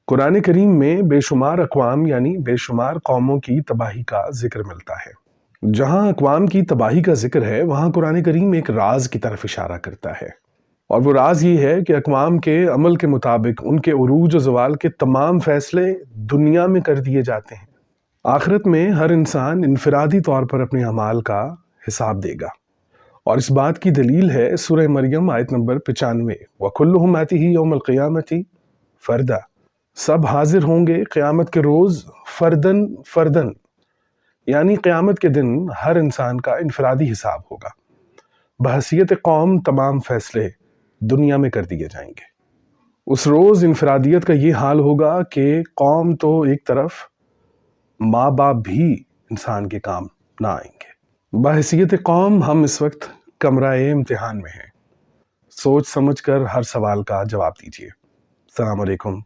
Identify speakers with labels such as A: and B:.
A: قرآن کریم میں بے شمار اقوام یعنی بے شمار قوموں کی تباہی کا ذکر ملتا ہے۔ جہاں اقوام کی تباہی کا ذکر ہے وہاں قرآن کریم ایک راز کی طرف اشارہ کرتا ہے، اور وہ راز یہ ہے کہ اقوام کے عمل کے مطابق ان کے عروج و زوال کے تمام فیصلے دنیا میں کر دیے جاتے ہیں۔ آخرت میں ہر انسان انفرادی طور پر اپنے اعمال کا حساب دے گا، اور اس بات کی دلیل ہے سورہ مریم آیت نمبر 95 وَكُلُّهُمْ آتِهِ يَوْمَ الْقِيَامَةِ فَرْدًا، سب حاضر ہوں گے قیامت کے روز فردن فردن، یعنی قیامت کے دن ہر انسان کا انفرادی حساب ہوگا۔ بحیثیت قوم تمام فیصلے دنیا میں کر دیے جائیں گے۔ اس روز انفرادیت کا یہ حال ہوگا کہ قوم تو ایک طرف، ماں باپ بھی انسان کے کام نہ آئیں گے۔ بحیثیت قوم ہم اس وقت کمرہ امتحان میں ہیں، سوچ سمجھ کر ہر سوال کا جواب دیجیے۔ السلام علیکم۔